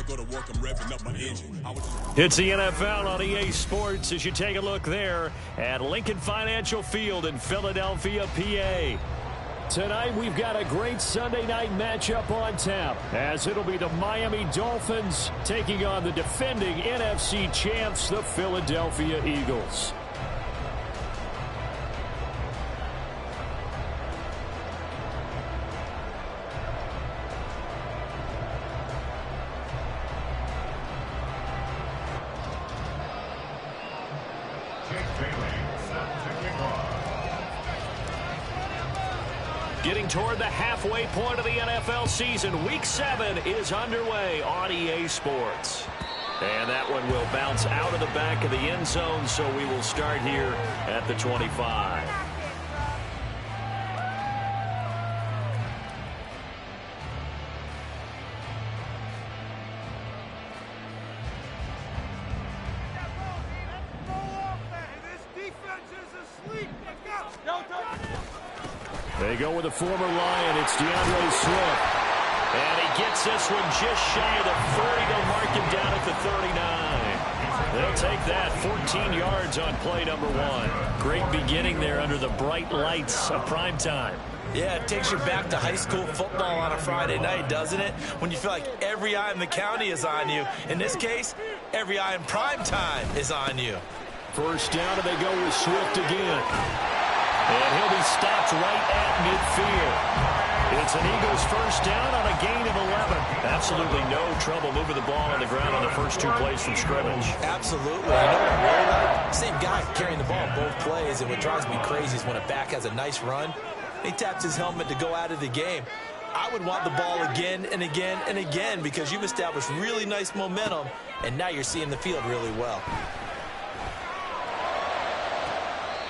go to work, I'm revving up my engine. It's the NFL on EA Sports as you take a look there at Lincoln Financial Field in Philadelphia, PA. Tonight, we've got a great Sunday night matchup on tap, as it'll be the Miami Dolphins taking on the defending NFC champs, the Philadelphia Eagles. Getting toward the halfway point of the NFL season, Week 7 is underway on EA Sports. And that one will bounce out of the back of the end zone, so we will start here at the 25. They go with a former Lion. It's DeAndre Swift. And he gets this one just shy of the 40. They'll mark him down at the 39. They'll take that. 14 yards on play number 1. Great beginning there under the bright lights of prime time. Yeah, it takes you back to high school football on a Friday night, doesn't it? When you feel like every eye in the county is on you. In this case, every eye in prime time is on you. First down, and they go with Swift again. And he'll be stopped right at midfield. It's an Eagles first down on a gain of 11. Absolutely no trouble moving the ball on the ground on the first 2 plays from scrimmage. Absolutely. You know what I really like? Same guy carrying the ball both plays, and what drives me crazy is when a back has a nice run, he taps his helmet to go out of the game. I would want the ball again and again and again because you've established really nice momentum, and now you're seeing the field really well.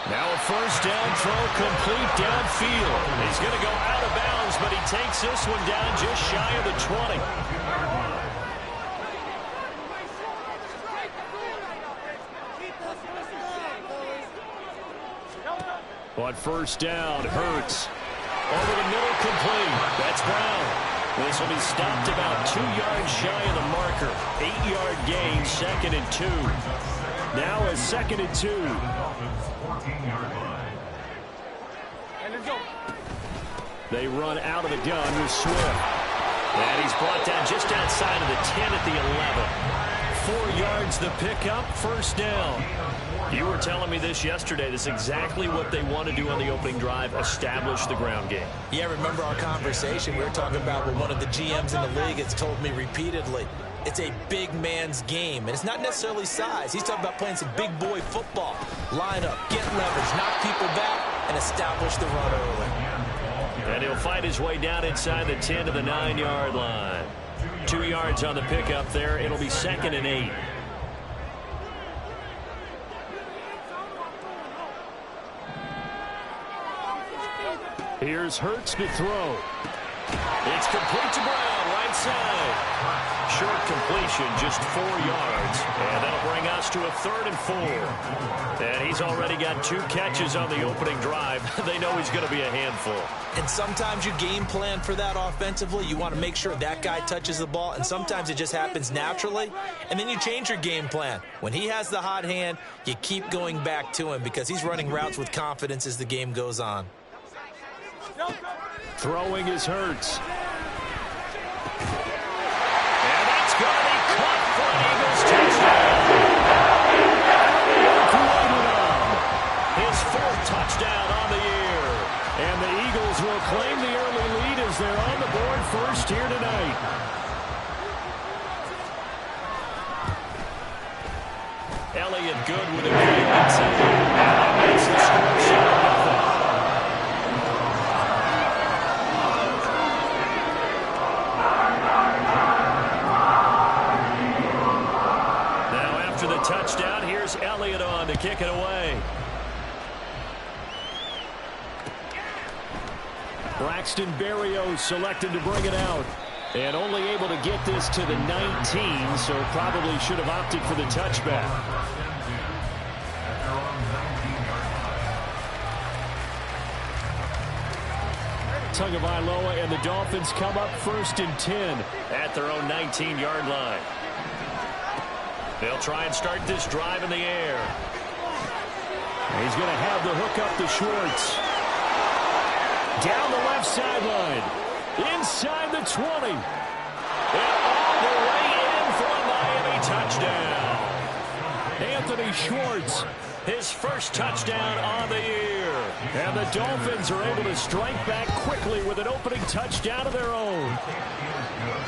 Now a first down throw complete downfield. He's going to go out of bounds, but he takes this one down just shy of the 20. On first down, Hurts. Over the middle, complete. That's Brown. This will be stopped about 2 yards shy of the marker. 8-yard gain, 2nd and 2. Now a 2nd and 2. They run out of the gun with Swift. And he's brought down just outside of the 10 at the 11. 4 yards the pickup, first down. You were telling me this yesterday. This is exactly what they want to do on the opening drive, establish the ground game. Yeah, remember our conversation. We were talking about what one of the GMs in the league has told me repeatedly. It's a big man's game, and it's not necessarily size. He's talking about playing some big boy football. Line up, get leverage, knock people back, and establish the run early. And he'll fight his way down inside the 10 to the 9-yard line. 2 yards on the pickup there. It'll be 2nd and 8. Here's Hurts to throw. It's complete to Brown, right side. Short completion, just 4 yards. And that'll bring us to a 3rd and 4. And he's already got 2 catches on the opening drive. They know he's going to be a handful. And sometimes you game plan for that offensively. You want to make sure that guy touches the ball. And sometimes it just happens naturally. And then you change your game plan. When he has the hot hand, you keep going back to him because he's running routes with confidence as the game goes on. Throwing is Hurts. And that's going to be caught for an Eagles touchdown. His 4th touchdown on the year. And the Eagles will claim the early lead as they're on the board first here tonight. Elliott good with a great inside. And that makes the score 7-0. Touchdown. Here's Elliott on to kick it away. Braxton Berrios selected to bring it out. And only able to get this to the 19, so probably should have opted for the touchback. Tagovailoa, and the Dolphins come up 1st and 10 at their own 19-yard line. They'll try and start this drive in the air. He's going to have the hook up to Schwartz. Down the left sideline. Inside the 20. And all the way in for a Miami touchdown. Anthony Schwartz, his first touchdown on the year. And the Dolphins are able to strike back quickly with an opening touchdown of their own.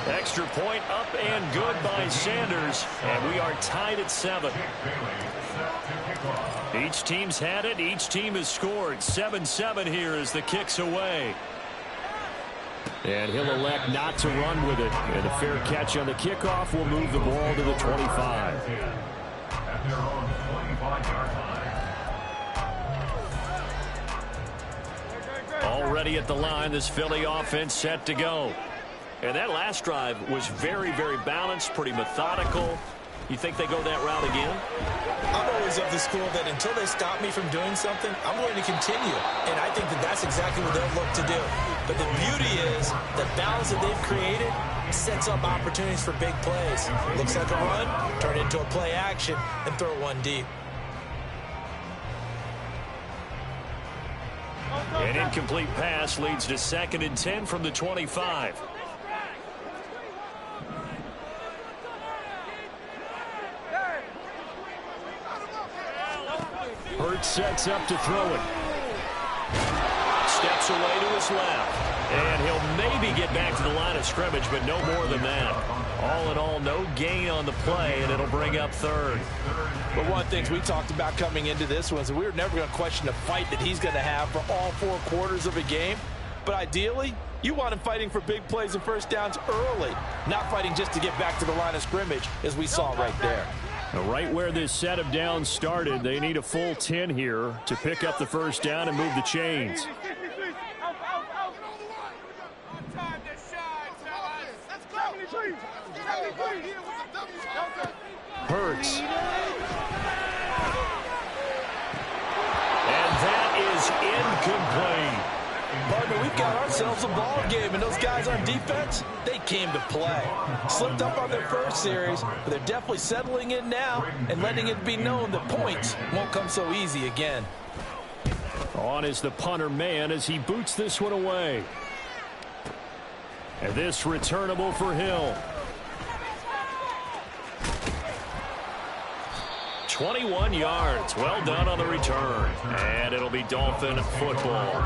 Extra point up and good by Sanders. And we are tied at 7. Each team's had it. Each team has scored. 7-7 here as the kick's away. And he'll elect not to run with it. And a fair catch on the kickoff will move the ball to the 25. Already at the line, this Philly offense set to go. And that last drive was very, very balanced, pretty methodical. You think they go that route again? I'm always of the school that until they stop me from doing something, I'm going to continue. And I think that that's exactly what they'll look to do. But the beauty is the balance that they've created sets up opportunities for big plays. Looks like a run, turn it into a play action, and throw one deep. An incomplete pass leads to 2nd and 10 from the 25. Hurts sets up to throw it. Steps away to his left. And he'll maybe get back to the line of scrimmage, but no more than that. All in all, no gain on the play, and it'll bring up 3rd. But one of the things we talked about coming into this was we were never going to question the fight that he's going to have for all 4 quarters of a game. But ideally, you want him fighting for big plays and first downs early, not fighting just to get back to the line of scrimmage, as we saw right there. Right where this set of downs started, they need a full 10 here to pick up the first down and move the chains. Hurts. And that is incomplete. Partner, we've got ourselves a ball game, and those guys on defense, they came to play. Slipped up on their first series, but they're definitely settling in now and letting it be known that points won't come so easy again. On is the punter man as he boots this one away. And this returnable for Hill. 21 yards. Well done on the return. And it'll be Dolphin football.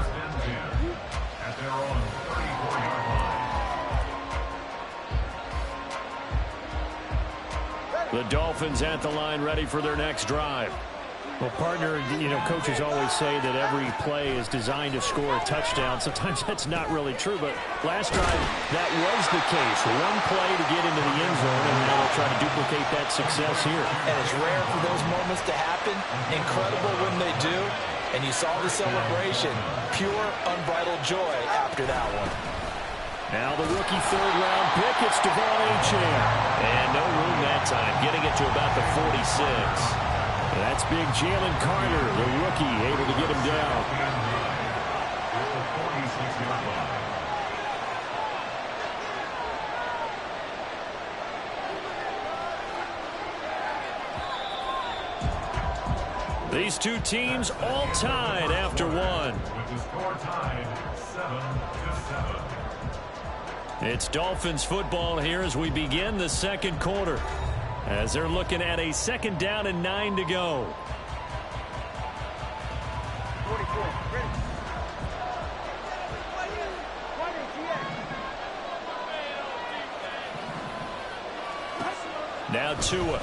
The Dolphins at the line ready for their next drive. Well, partner, you know, coaches always say that every play is designed to score a touchdown. Sometimes that's not really true, but last drive, that was the case. One play to get into the end zone, and now they'll try to duplicate that success here. And it's rare for those moments to happen. Incredible when they do. And you saw the celebration. Pure, unbridled joy after that one. Now the rookie third-round pick, it's Devon Achane. And no room that time, getting it to about the 46. That's big Jalen Carter, the rookie, able to get him down. These two teams all tied after one. With the score tied 7-7. It's Dolphins football here as we begin the second quarter. As they're looking at a 2nd down and 9 to go. Now Tua.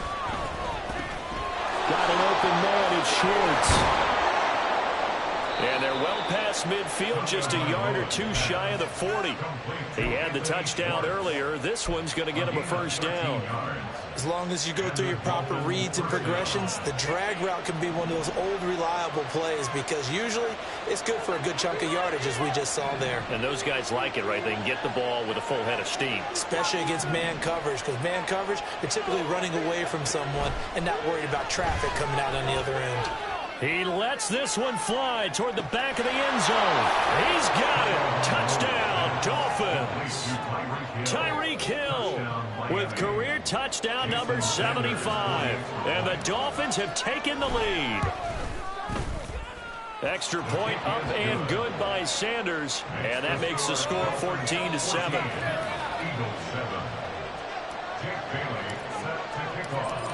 Got an open man, it's Schwartz. And they're well past midfield, just a yard or two shy of the 40. He had the touchdown earlier. This one's going to get him a first down. As long as you go through your proper reads and progressions, the drag route can be one of those old reliable plays because usually it's good for a good chunk of yardage, as we just saw there. And those guys like it, right? They can get the ball with a full head of steam. Especially against man coverage, because man coverage, they're typically running away from someone and not worried about traffic coming out on the other end. He lets this one fly toward the back of the end zone. He's got it. Touchdown, Dolphins. Tyreek Hill with career touchdown number 75. And the Dolphins have taken the lead. Extra point up and good by Sanders. And that makes the score 14-7.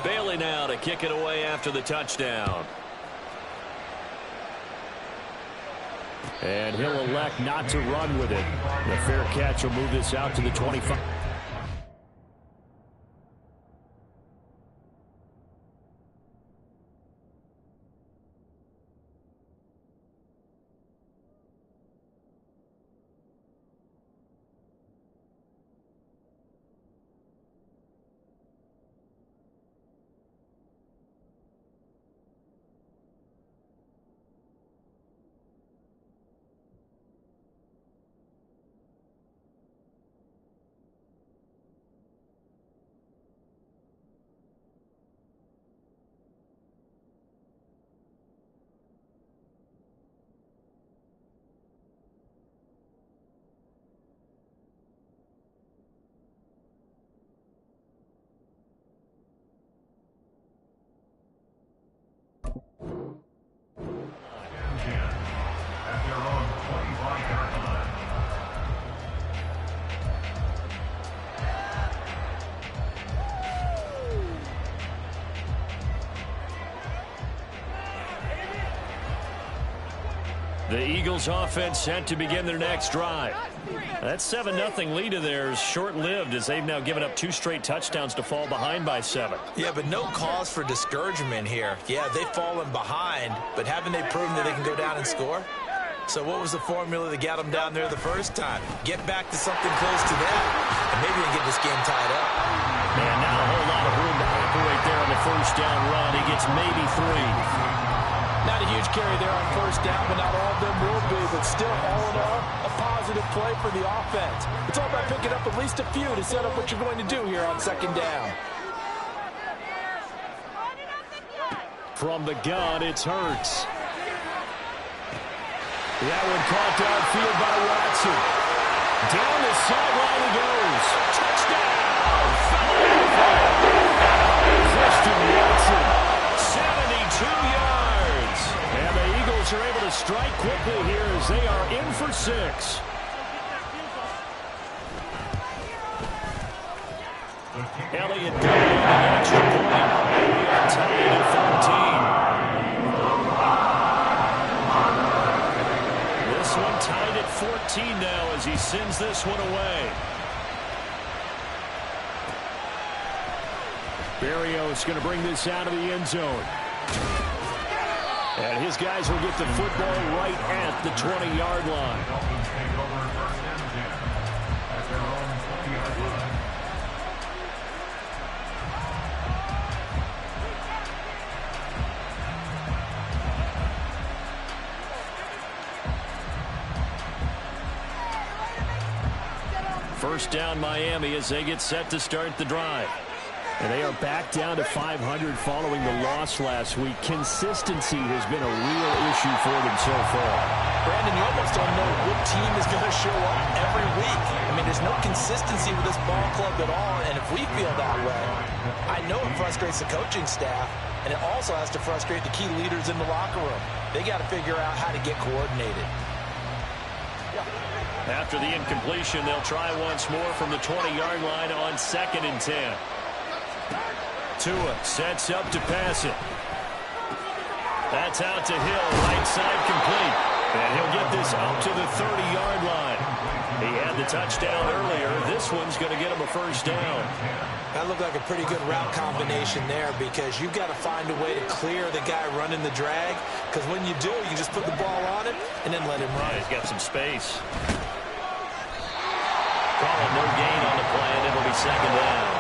Bailey now to kick it away after the touchdown. And he'll elect not to run with it. The fair catch will move this out to the 25. The Eagles offense set to begin their next drive. That 7-0 lead of theirs short-lived as they've now given up 2 straight touchdowns to fall behind by 7. Yeah, but no cause for discouragement here. Yeah, they've fallen behind, but haven't they proven that they can go down and score? So what was the formula that got them down there the first time? Get back to something close to that, and maybe they can get this game tied up. Man, not a whole lot of room to operate there on the first down run. He gets maybe 3. Not a huge carry there on first down, but not all of them will be. But still, all in all, a positive play for the offense. It's all about picking up at least a few to set up what you're going to do here on second down. From the gun, it's Hurts. That one caught downfield by Watson. Down the sideline he goes. Touchdown! Christian Watson, 72 yards. And the Eagles are able to strike quickly here as they are in for 6. Elliott going on the extra point. We are tied at 14. This one tied at 14 now as he sends this one away. Berrios going to bring this out of the end zone. And his guys will get the football right at the 20-yard line. First down Miami as they get set to start the drive. And they are back down to 500 following the loss last week. Consistency has been a real issue for them so far. Brandon, you almost don't know what team is going to show up every week. I mean, there's no consistency with this ball club at all, and if we feel that way, I know it frustrates the coaching staff, and it also has to frustrate the key leaders in the locker room. They got to figure out how to get coordinated. After the incompletion, they'll try once more from the 20-yard line on 2nd and 10. Tua sets up to pass it. That's out to Hill, right side complete. And he'll get this up to the 30-yard line. He had the touchdown earlier. This one's going to get him a first down. That looked like a pretty good route combination there because you've got to find a way to clear the guy running the drag. Because when you do, you just put the ball on him and then let him run. Yeah, he's got some space. Calling no gain on the play, and it'll be second down.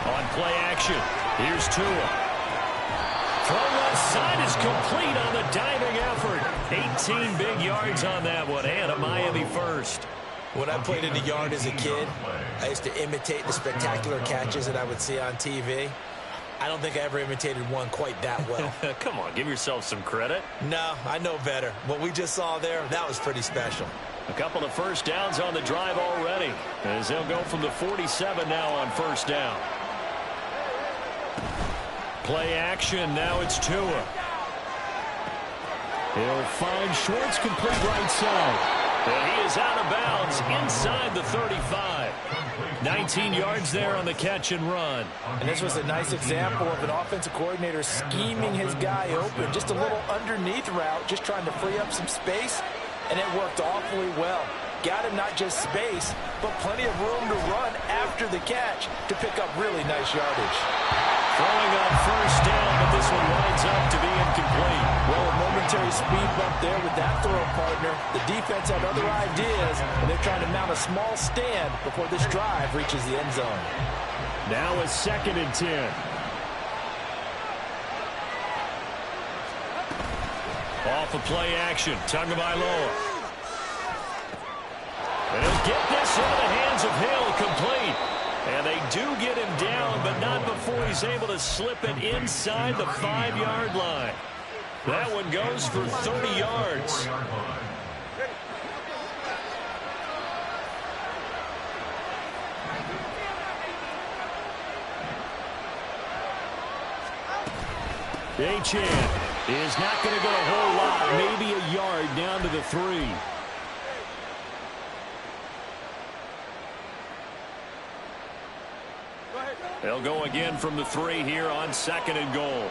On play action, here's Tua. Throw left side is complete on the diving effort. 18 big yards on that one, and a Miami first. When I played in the yard as a kid, I used to imitate the spectacular catches that I would see on TV. I don't think I ever imitated one quite that well. Come on, give yourself some credit. No, I know better. What we just saw there, that was pretty special. A couple of first downs on the drive already, as they'll go from the 47 now on first down. Play action, now it's Tua. He'll find Schwartz, complete right side. And he is out of bounds inside the 35. 19 yards there on the catch and run. And this was a nice example of an offensive coordinator scheming his guy open. Just a little underneath route, just trying to free up some space, and it worked awfully well. Got him not just space, but plenty of room to run after the catch to pick up really nice yardage. Throwing on first down, but this one winds up to be incomplete. Well, a momentary speed bump there with that throw partner. The defense had other ideas, and they're trying to mount a small stand before this drive reaches the end zone. Now a 2nd and 10. Off of play action, Tagovailoa. And he'll get this into the hands of Hill, complete. And they do get him down, but not before he's able to slip it inside the 5-yard line. That one goes for 30 yards. Achane is not going to go a whole lot, maybe a yard down to the 3. They'll go again from the 3 here on 2nd and goal.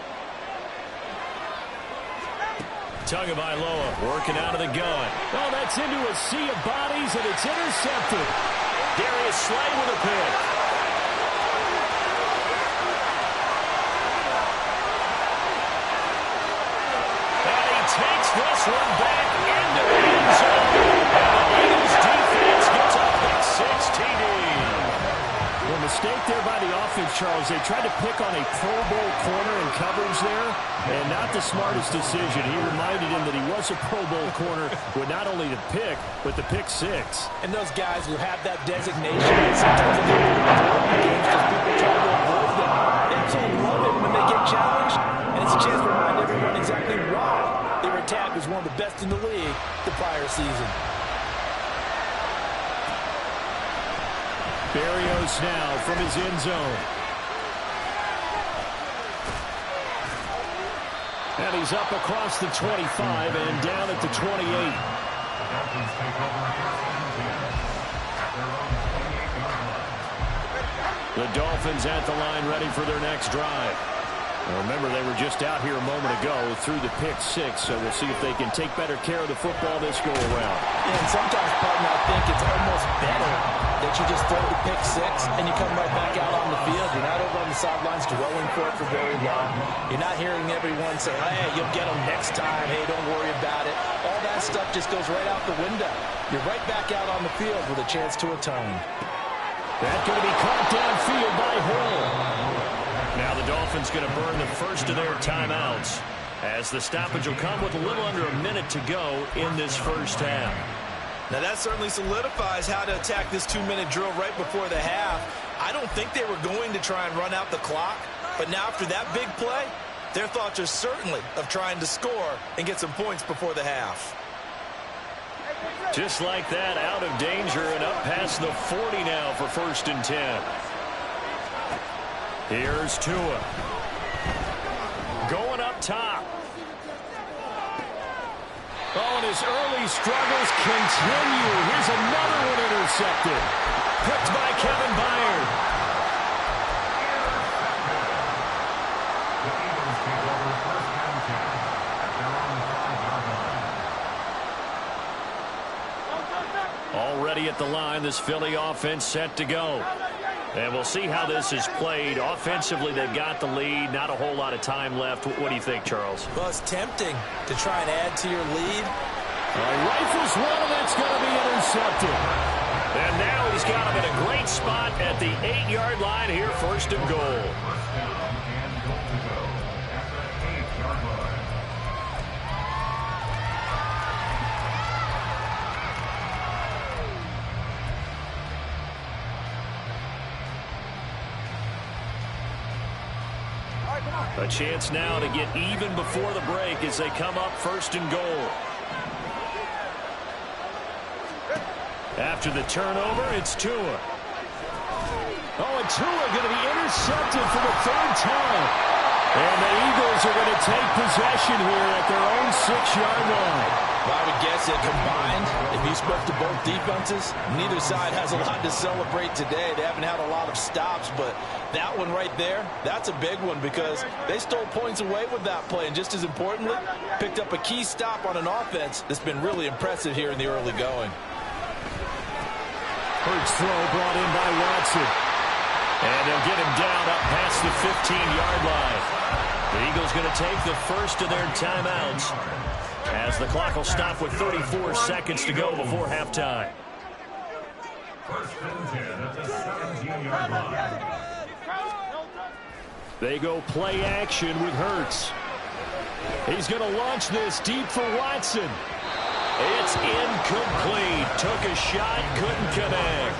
Tagovailoa working out of the gun. Oh, that's into a sea of bodies, and it's intercepted. Darius Slay with a pick. And he takes this one back into the end zone. And the Eagles defense gets a pick 6 TD. Well, mistake there by the offense, Charles. They tried to pick on a Pro Bowl corner in coverage there, and not the smartest decision. He reminded him that he was a Pro Bowl corner with not only the pick, but the pick 6. And those guys who have that designation, sometimes they don't win games because people try to avoid them. They absolutely love it when they get challenged, and it's a chance to remind everyone exactly why their attack was one of the best in the league the prior season. Berrios now from his end zone. And he's up across the 25 and down at the 28. The Dolphins at the line ready for their next drive. Now remember, they were just out here a moment ago through the pick 6, so we'll see if they can take better care of the football this go around. Yeah, and sometimes, partner, I think it's almost better that you just throw the pick 6 and you come right back out on the field. You're not over on the sidelines dwelling for it for very long. You're not hearing everyone say, hey, you'll get them next time. Hey, don't worry about it. All that stuff just goes right out the window. You're right back out on the field with a chance to atone. That's going to be caught downfield by Hill. Now the Dolphins going to burn the first of their timeouts, as the stoppage will come with a little under a minute to go in this first half. Now that certainly solidifies how to attack this 2-minute drill right before the half. I don't think they were going to try and run out the clock, but now after that big play, their thoughts are certainly of trying to score and get some points before the half. Just like that, out of danger and up past the 40 now for 1st and 10. Here's Tua. Going up top. Oh, and his early struggles continue. Here's another one intercepted. Picked by Kevin Byard. Already at the line, this Philly offense set to go. And we'll see how this is played. Offensively, they've got the lead. Not a whole lot of time left. What do you think, Charles? Well, it's tempting to try and add to your lead. Rifles one, and that's going to be intercepted. And now he's got him in a great spot at the 8-yard line here, 1st and goal. A chance now to get even before the break as they come up first and goal. After the turnover, it's Tua. Oh, and Tua going to be intercepted for the third time. And the Eagles are going to take possession here at their own 6-yard line. Well, I would guess that combined, if you spoke to both defenses, neither side has a lot to celebrate today. They haven't had a lot of stops, but that one right there, that's a big one because they stole points away with that play. And just as importantly, picked up a key stop on an offense that's been really impressive here in the early going. Hurts throw brought in by Watson. And they'll get him down up past the 15-yard line. The Eagles going to take the first of their timeouts as the clock will stop with 34 seconds to go before halftime. First and 10 at the 17-yard line. They go play action with Hurts. He's going to launch this deep for Watson. It's incomplete. Took a shot, couldn't connect.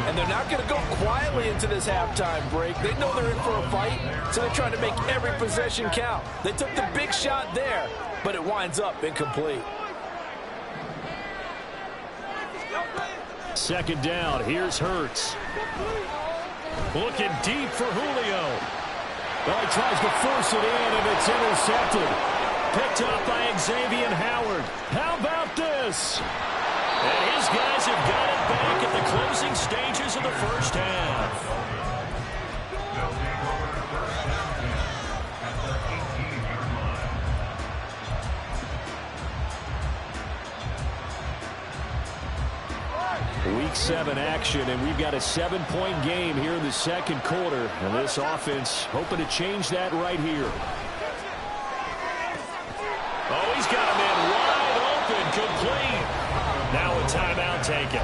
And they're not going to go quietly into this halftime break. They know they're in for a fight, so they're trying to make every possession count. They took the big shot there, but it winds up incomplete. Second down, here's Hurts. Looking deep for Julio. Well, he tries to force it in, and it's intercepted. Picked up by Xavier Howard. How about this? And his guys have got it back at the closing stages of the first half. Week 7 action, and we've got a 7-point game here in the second quarter. And this offense hoping to change that right here. Oh, he's got him in wide open, complete. Now a timeout taken.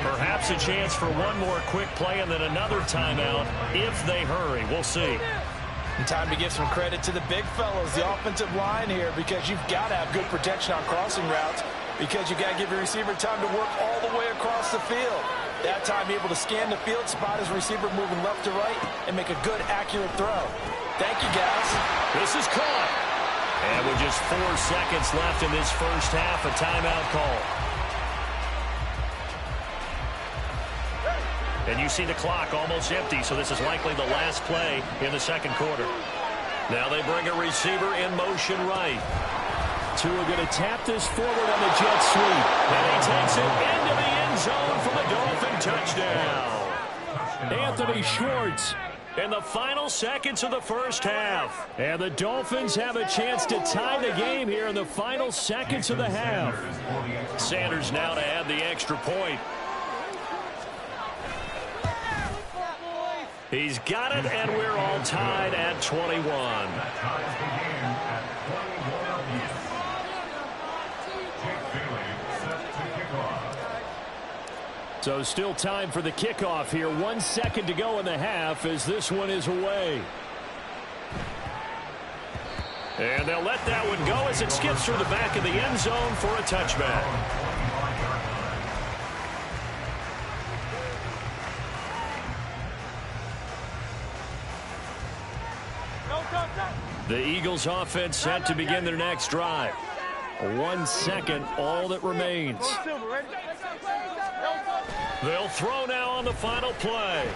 Perhaps a chance for one more quick play and then another timeout if they hurry. We'll see. And time to give some credit to the big fellas, the offensive line here, because you've got to have good protection on crossing routes, because you've got to give your receiver time to work all the way across the field. That time able to scan the field, spot his receiver moving left to right, and make a good, accurate throw. Thank you, guys. This is caught. And with just 4 seconds left in this first half, a timeout call. And you see the clock almost empty, so this is likely the last play in the second quarter. Now they bring a receiver in motion right. Tua going to tap this forward on the jet sweep. And he takes it into the end zone for the Dolphin touchdown. Anthony Schwartz in the final seconds of the first half. And the Dolphins have a chance to tie the game here in the final seconds of the half. Sanders now to add the extra point. He's got it, and we're all tied at 21. So still time for the kickoff here. 1 second to go in the half as this one is away. And they'll let that one go as it skips through the back of the end zone for a touchback. The Eagles offense set to begin their next drive. 1 second, all that remains. They'll throw now on the final play.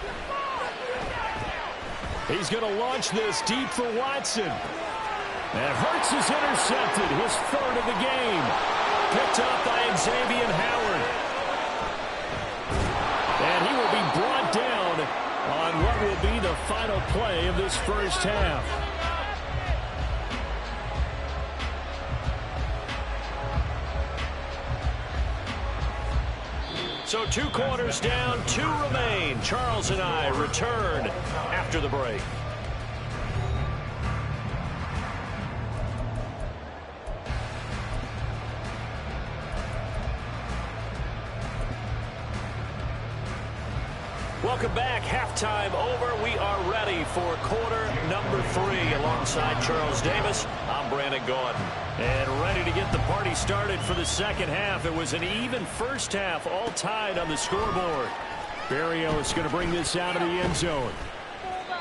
He's going to launch this deep for Watson. And Hurts is intercepted, his third of the game. Picked up by Xavier Howard. And he will be brought down on what will be the final play of this first half. So 2 quarters down, 2 remain. Charles and I return after the break. Welcome back. Halftime over. We are ready for quarter number 3 alongside Charles Davis. I'm Brandon Gaudin. And ready to get the party started for the second half. It was an even first half, all tied on the scoreboard. Berrios is going to bring this out of the end zone.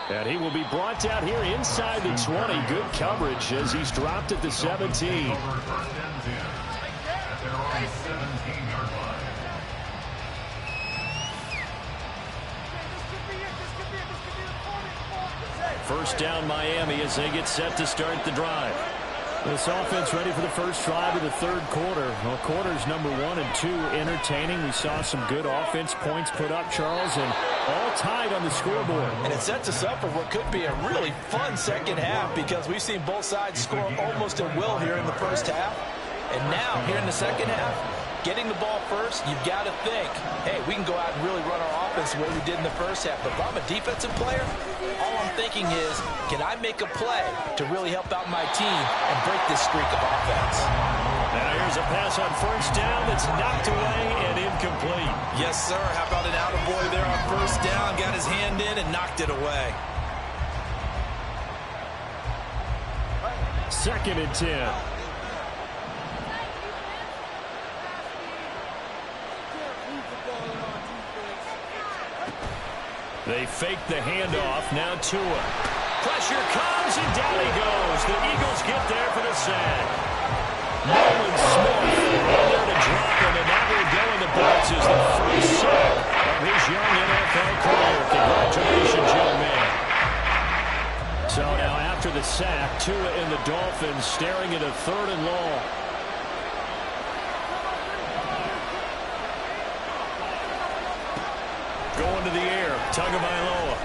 And he will be brought down here inside the 20. Good coverage as he's dropped at the 17. First and 10 at their own 17-yard line. First down Miami as they get set to start the drive. This offense ready for the first drive of the third quarter. Well, quarters number 1 and 2 entertaining. We saw some good offense points put up, Charles, and all tied on the scoreboard. And it sets us up for what could be a really fun second half because we've seen both sides score almost at will here in the first half. And now, here in the second half, getting the ball first, you've got to think, hey, we can go out and really run our offense the way we did in the first half. But if I'm a defensive player, all I'm thinking is, can I make a play to really help out my team and break this streak of offense? Now here's a pass on first down that's knocked away and incomplete. Yes, sir. How about an attaboy there on first down? Got his hand in and knocked it away. Second and 10. They fake the handoff. Now Tua. Pressure comes, and down he goes. The Eagles get there for the sack. Nolan Smith there to drop him, and now we're going to bounces. The first sack of his young NFL career. Congratulations, young man. So now after the sack, Tua and the Dolphins staring at a 3rd and long. Going to the air, Tagovailoa.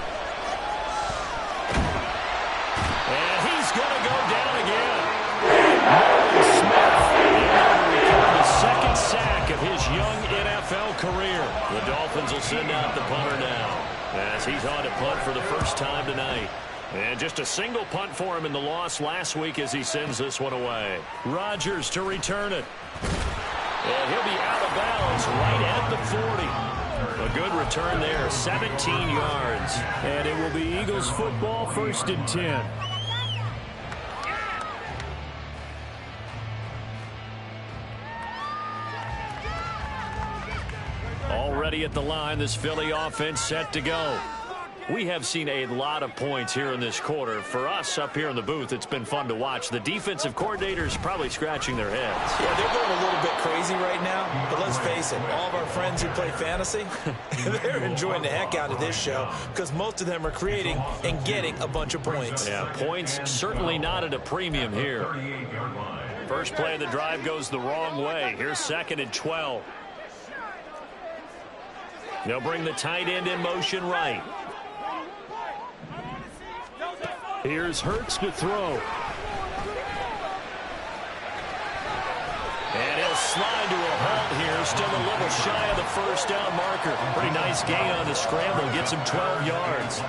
And he's going to go down again. Nolan Smith able to record the second sack of his young NFL career. The Dolphins will send out the punter now as he's on to punt for the first time tonight. And just a single punt for him in the loss last week as he sends this one away. Rodgers to return it. And he'll be out of bounds right at the 40. A good return there, 17 yards. And it will be Eagles football, 1st and 10. Already at the line, this Philly offense set to go. We have seen a lot of points here in this quarter. For us up here in the booth, it's been fun to watch. The defensive coordinators probably scratching their heads. Yeah, they're going a little bit crazy right now. But let's face it, all of our friends who play fantasy, they're enjoying the heck out of this show because most of them are creating and getting a bunch of points. Yeah, points certainly not at a premium here. 38-yard line. First play of the drive goes the wrong way. Here's 2nd and 12. They'll bring the tight end in motion right. Here's Hurts to throw. And he'll slide to a halt here. Still a little shy of the first down marker. Pretty nice gain on the scramble. Gets him 12 yards.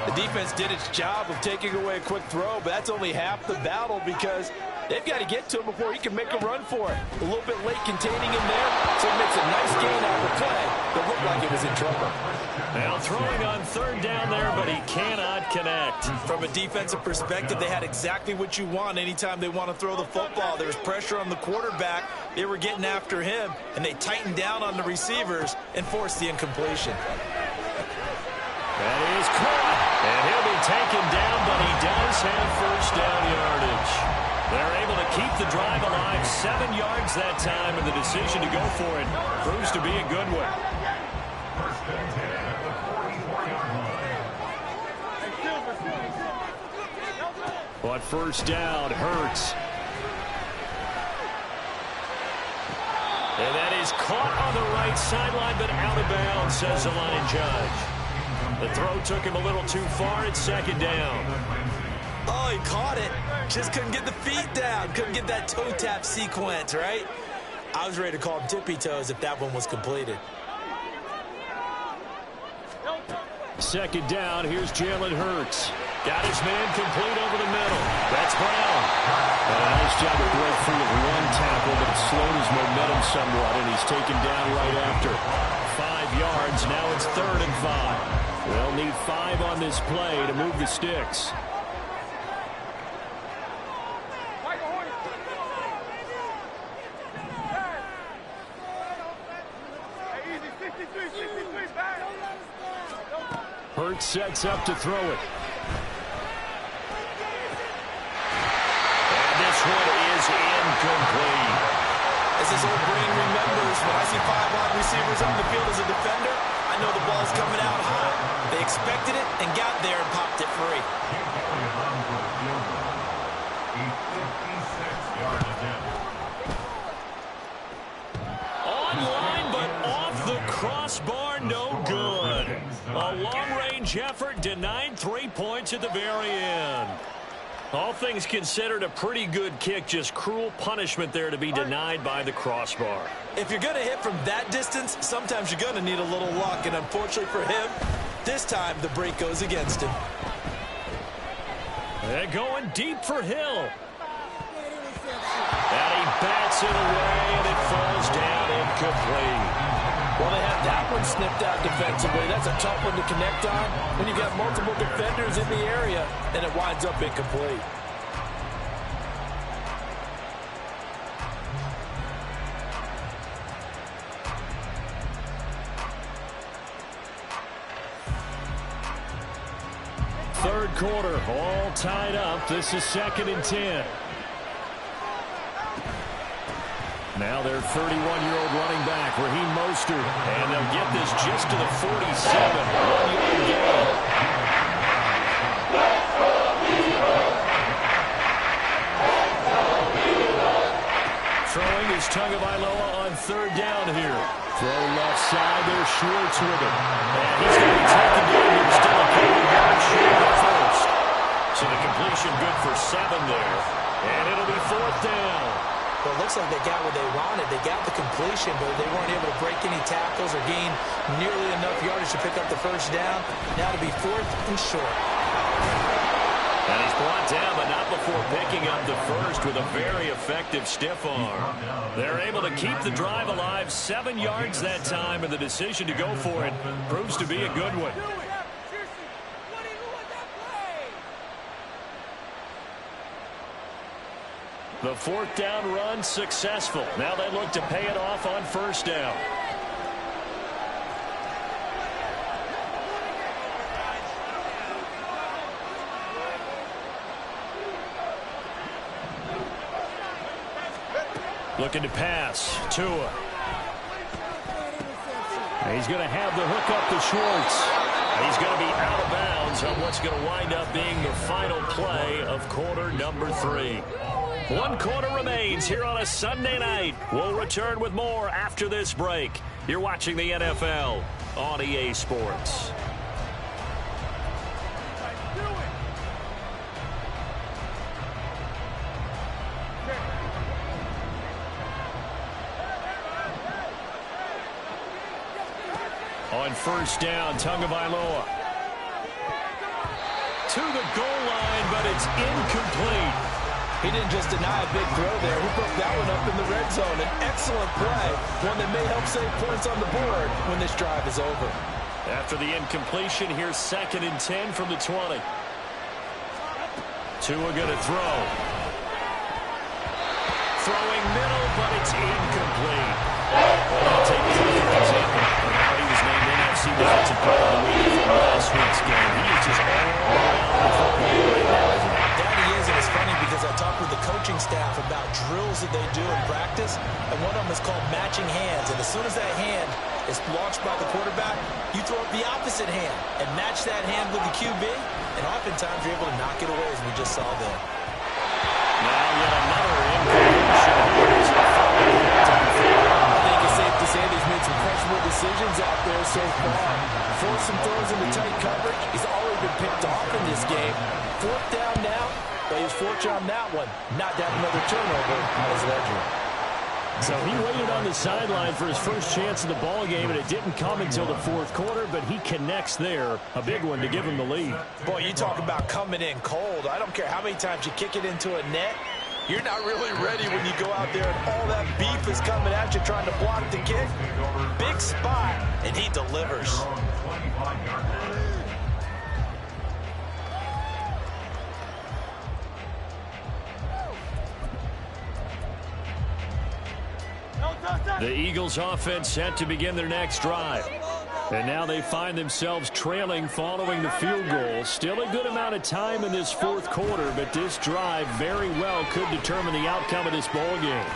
The defense did its job of taking away a quick throw, but that's only half the battle because they've got to get to him before he can make a run for it. A little bit late containing him there, so he makes a nice gain out of the play that looked like it was in trouble. Now throwing on 3rd down there, but he cannot connect. From a defensive perspective, they had exactly what you want anytime they want to throw the football. There was pressure on the quarterback. They were getting after him, and they tightened down on the receivers and forced the incompletion. That is caught, and he'll be taken down, but he does have first down yardage. They're able to keep the drive alive, 7 yards that time, and the decision to go for it proves to be a good one. First and 10 at the 44-yard line. But first down, Hurts. And that is caught on the right sideline, but out of bounds, says the line judge. The throw took him a little too far. It's 2nd down. Oh, he caught it. Just couldn't get the feet down. Couldn't get that toe tap sequence, right? I was ready to call him tippy toes if that one was completed. 2nd down. Here's Jalen Hurts. Got his man complete over the middle. That's Brown. A nice job to break free of one tackle, but it slowed his momentum somewhat, and he's taken down right after. 5 yards. Now it's 3rd and 5. They'll need 5 on this play to move the sticks. Hurts sets up to throw it. And this one is incomplete. As his old brain remembers, when I see 5 wide receivers on the field as a defender, I know the ball's coming out high. They expected it and got there and popped it free. Online, but off the crossbar, no good. A long-range effort denied 3 points at the very end. All things considered, a pretty good kick, just cruel punishment there to be denied by the crossbar. If you're going to hit from that distance, sometimes you're going to need a little luck, and unfortunately for him, this time the break goes against him. They're going deep for Hill. And he bats it away, and it falls down incomplete. Well, they have that one snipped out defensively. That's a tough one to connect on when you got multiple defenders in the area, and it winds up incomplete. Third quarter, all tied up. This is 2nd and 10. Now their 31-year-old running back, Raheem Mostert. And they'll get this just to the 47. 1-yard gain. Throwing is Tagovailoa on 3rd down here. Throw left side, there's Schwartz with it. And he's going to be taken down here. Still a couple yards short at first. So the completion good for 7 there. And it'll be 4th down. Well, it looks like they got what they wanted. They got the completion, but they weren't able to break any tackles or gain nearly enough yardage to pick up the 1st down. Now to be 4th and short. And he's brought down, but not before picking up the 1st with a very effective stiff arm. They're able to keep the drive alive, 7 yards that time, and the decision to go for it proves to be a good one. The 4th down run successful. Now they look to pay it off on 1st down. Looking to pass. Tua. He's going to have the hook up to Schwartz. He's going to be out of bounds on what's going to wind up being the final play of quarter number 3. 1 quarter remains here on a Sunday night. We'll return with more after this break. You're watching the NFL on EA Sports. On 1st down, Tagovailoa. To the goal line, but it's incomplete. He didn't just deny a big throw there. He broke that one up in the red zone. An excellent play, one that may help save points on the board when this drive is over. After the incompletion, here's 2nd and 10 from the 20. Tua going to throw. Throwing middle, but it's incomplete. I'll take a look at example. He was named NFC Defensive Player of the Week from last week's game. He is just all around the football right now, isn't he? That he is, and it's funny because I talked with the coaching staff about drills that they do in practice, and one of them is called matching hands. And as soon as that hand is launched by the quarterback, you throw up the opposite hand and match that hand with the QB, and oftentimes you're able to knock it away, as we just saw there. Now yet another incompletion. I think it's safe to say he's made some questionable decisions out there so far. Forced some throws into tight coverage. He's already been picked off in this game. 4th down now, but he was fortunate on that one not to have another turnover on his ledger. So he waited on the sideline for his first chance in the ball game, and it didn't come until the 4th quarter, but he connects there. A big one to give him the lead. Boy, you talk about coming in cold. I don't care how many times you kick it into a net. You're not really ready when you go out there and all that beef is coming at you trying to block the kick. Big spot, and he delivers. The Eagles offense set to begin their next drive. And now they find themselves trailing following the field goal. Still a good amount of time in this fourth quarter, but this drive very well could determine the outcome of this ball game.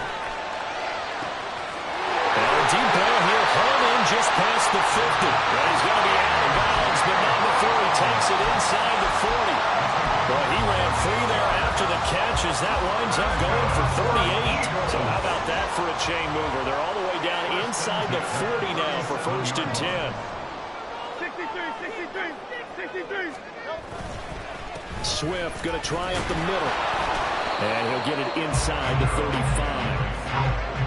And a deep ball here, hauled in just past the 50. And he's going to be out of bounds, but not before he takes it inside the 40. Well, he ran free there after the catch as that winds up going for 38. So how about that for a chain mover? They're all the way down inside the 40 now for 1st and 10. 63. Swift going to try up the middle. And he'll get it inside the 35.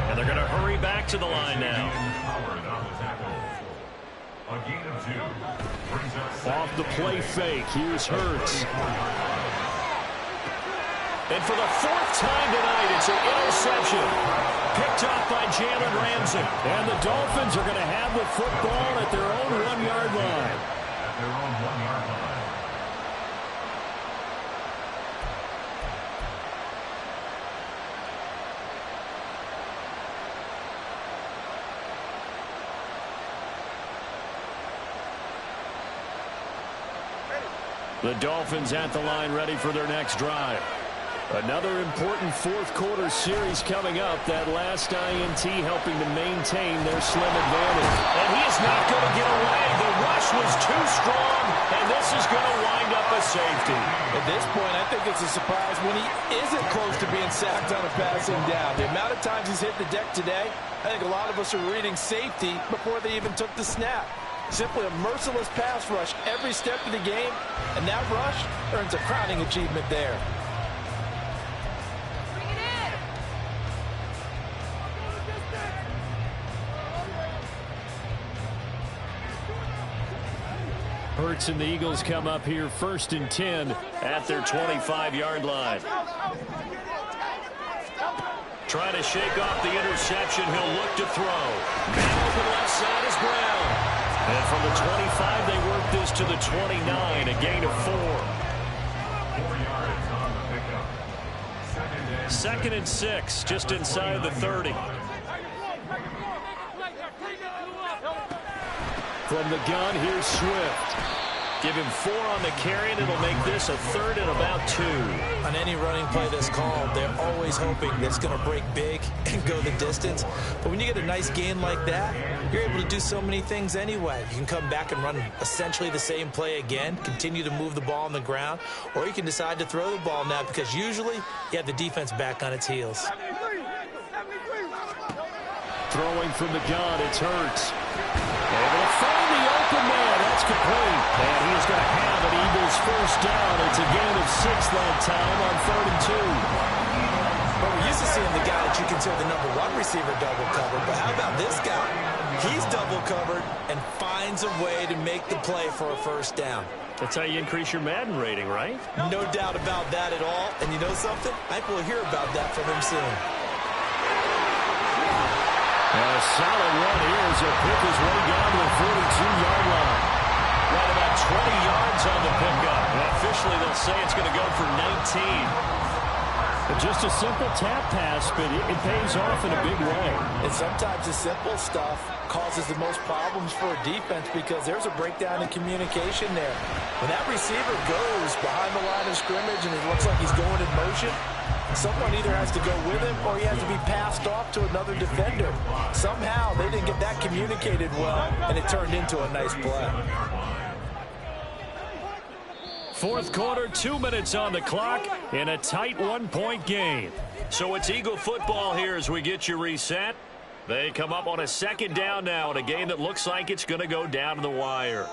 And they're going to hurry back to the line now. A gain of 2. Brings up Off the play fake, here's Hurts. And for the 4th time tonight, it's an interception. Picked off by Jalen Ramsey. And the Dolphins are going to have the football at their own 1-yard line. at their own 1-yard line. The Dolphins at the line ready for their next drive. Another important fourth quarter series coming up. That last INT helping to maintain their slim advantage. And he is not going to get away. The rush was too strong, and this is going to wind up a safety. At this point, I think it's a surprise when he isn't close to being sacked on a passing down. The amount of times he's hit the deck today, I think a lot of us are reading safety before they even took the snap. Simply a merciless pass rush every step of the game, and that rush earns a crowning achievement there. Hurts and the Eagles come up here 1st and 10 at their 25-yard line. Trying to shake off the interception. He'll look to throw. Man open left side is Brown. And from the 25, they work this to the 29, a gain of 4. 4 yards on the pickup. 2nd and 6, just inside the 30. From the gun, here's Swift. Give him 4 on the carry, and it'll make this a 3rd and about 2. On any running play that's called, they're always hoping that it's going to break big and go the distance. But when you get a nice gain like that, you're able to do so many things anyway. You can come back and run essentially the same play again, continue to move the ball on the ground, or you can decide to throw the ball now because usually you have the defense back on its heels. Throwing from the gun, it's Hurts. Able to find the open man. That's complete. And he is going to have an Eagles first down. It's a gain of 6 that time on 3rd and 2. Well, we're used to seeing the guy that you consider the #1 receiver double covered. But how about this guy? He's double covered and finds a way to make the play for a first down. That's how you increase your Madden rating, right? No doubt about that at all. And you know something? I think we'll hear about that from him soon. A solid run here as he'll pick his way down to the 42-yard line. Right about 20 yards on the pickup. And officially, they'll say it's going to go for 19. Just a simple tap pass, but it pays off in a big way. And sometimes the simple stuff causes the most problems for a defense because there's a breakdown in communication there. When that receiver goes behind the line of scrimmage and it looks like he's going in motion, someone either has to go with him or he has to be passed off to another defender. Somehow they didn't get that communicated well, and it turned into a nice play. Fourth quarter, 2 minutes on the clock in a tight 1-point game. So it's Eagle football here as we get you reset. They come up on a 2nd down now in a game that looks like it's going to go down to the wire.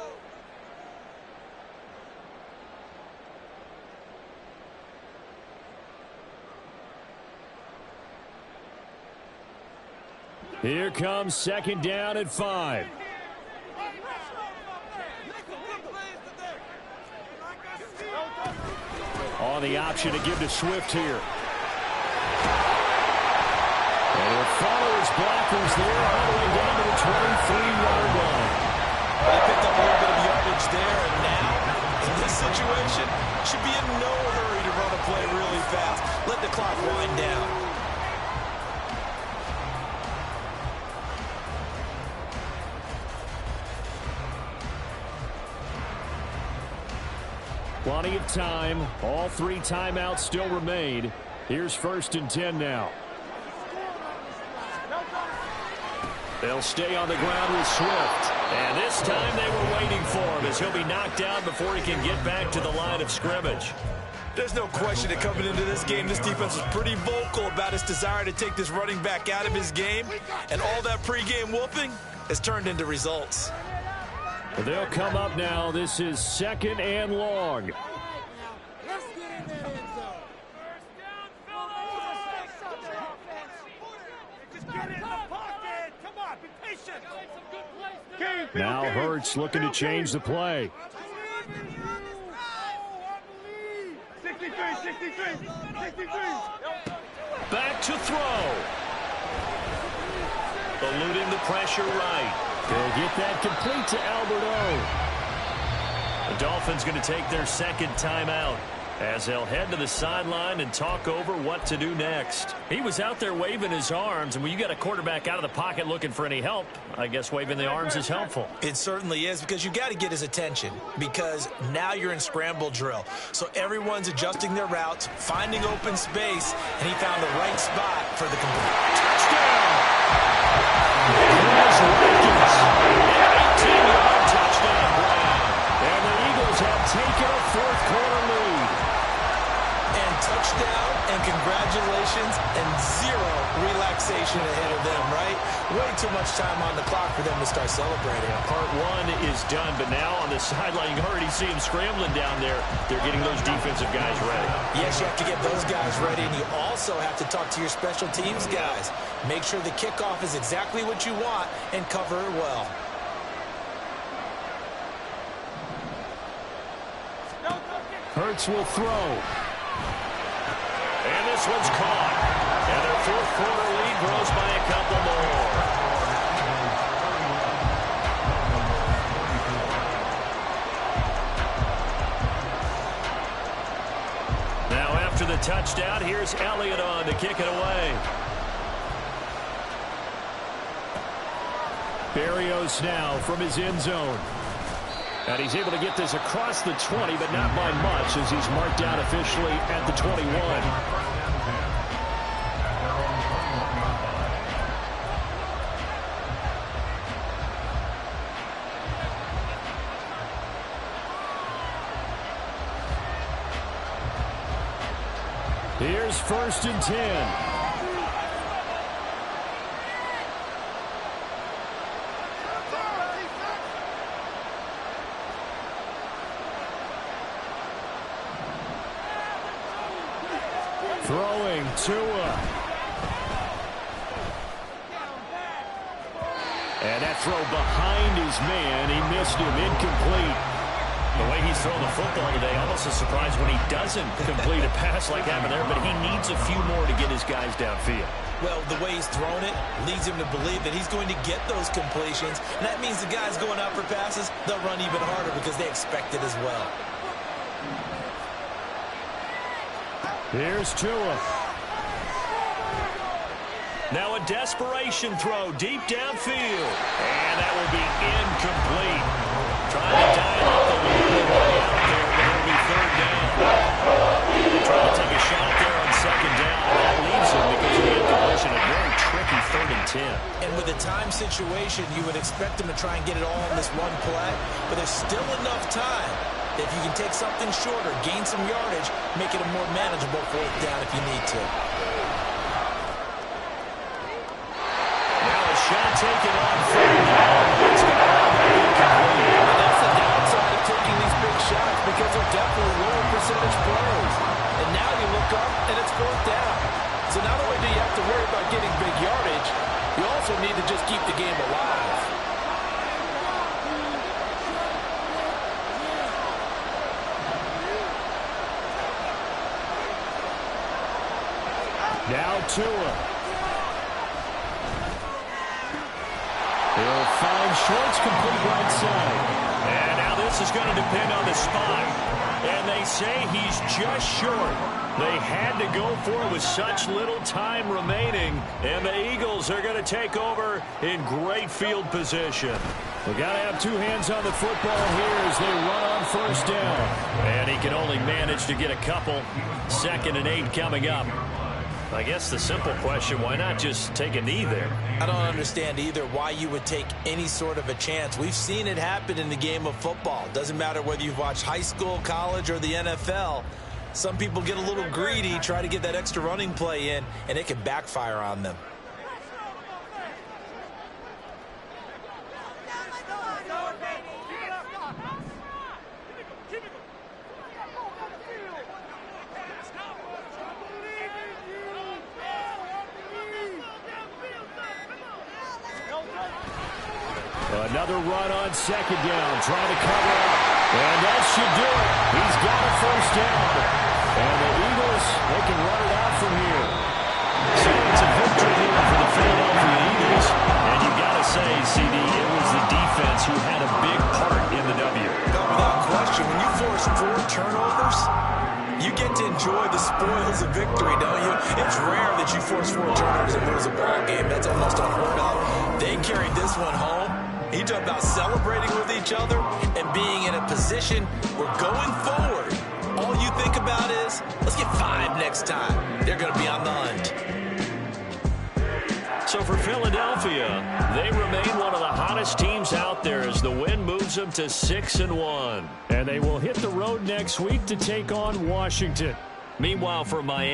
Here comes 2nd down at 5. On the option to give to Swift here. And he'll follow his blockers there all the way down to the 23-yard line. They picked up a little bit of yardage there, and now, in this situation, should be in no hurry to run a play really fast. Let the clock wind down. Plenty of time. All 3 timeouts still remain. Here's 1st and 10 now. They'll stay on the ground with Swift. And this time they were waiting for him as he'll be knocked down before he can get back to the line of scrimmage. There's no question that coming into this game, this defense was pretty vocal about its desire to take this running back out of his game. And all that pregame whooping has turned into results. They'll come up now. This is 2nd and long. Now Hurts looking to change the play. 63. Back to throw. Eluding the pressure right. They'll get that complete to Albert O. The Dolphins going to take their 2nd timeout as they'll head to the sideline and talk over what to do next. He was out there waving his arms, and when you got a quarterback out of the pocket looking for any help, I guess waving the arms is helpful. It certainly is, because you got to get his attention, because now you're in scramble drill. So everyone's adjusting their routes, finding open space, and he found the right spot for the complete touchdown. An 18-yard touchdown run. And the Eagles have taken a 4th quarter lead. And touchdown, and congratulations, and 0 relaxation ahead of them, right? Way too much time on the clock for them to start celebrating. Part 1 is done, but now on the sideline, you already see them scrambling down there. They're getting those defensive guys ready. Yes, you have to get those guys ready, and you also have to talk to your special teams guys. Make sure the kickoff is exactly what you want and cover it well. Hurts will throw. And this one's caught. And their 4th quarter lead grows by a couple more. Now after the touchdown, here's Elliott on to kick it away. Berrios now from his end zone. And he's able to get this across the 20, but not by much, as he's marked down officially at the 21. Here's 1st and 10. Throwing Tua. And that throw behind his man. He missed him. Incomplete. The way he's throwing the football today, almost a surprise when he doesn't complete a pass like happened there, but he needs a few more to get his guys downfield. Well, the way he's thrown it leads him to believe that he's going to get those completions. And that means the guys going out for passes, they'll run even harder because they expect it as well. Here's Tua. Now a desperation throw deep downfield. And that will be incomplete. Trying to dial up the lead way out there, but it'll be 3rd down. Trying to take a shot there on 2nd down. That leaves him because of the incompletion. A very tricky 3rd and 10. And with a time situation, you would expect him to try and get it all in this one play. But there's still enough time. If you can take something shorter, gain some yardage, make it a more manageable 4th down if you need to. Now a shot taken on 3rd down. It's going to be incomplete. And that's the downside of taking these big shots, because they're definitely lower percentage plays. And now you look up and it's 4th down. So not only do you have to worry about getting big yardage, you also need to just keep the game alive. Now Tua. He'll find Schwartz complete right side. And now this is going to depend on the spot. And they say he's just short. They had to go for it with such little time remaining, and the Eagles are going to take over in great field position. We got to have two hands on the football here as they run on first down. And he can only manage to get a couple. 2nd and 8 coming up. I guess the simple question, why not just take a knee there? I don't understand either why you would take any sort of a chance. We've seen it happen in the game of football. Doesn't matter whether you've watched high school, college, or the NFL. Some people get a little greedy, try to get that extra running play in, and it can backfire on them. Another run on 2nd down, trying to cover up. And that should do it. He's got a first down. And the Eagles, they can run it out from here. So it's a victory here for the Philadelphia Eagles. And you've got to say, CD, it was the defense who had a big part in the W. No, without question, when you force 4 turnovers, you get to enjoy the spoils of victory, don't you? It's rare that you force 4 turnovers and lose a ball game. That's almost unheard of. They carried this one home. He talked about celebrating with each other and being in a position where going forward, all you think about is, let's get 5 next time. They're going to be on the hunt. So for Philadelphia, they remain one of the hottest teams out there as the win moves them to 6-1. And they will hit the road next week to take on Washington. Meanwhile, for Miami,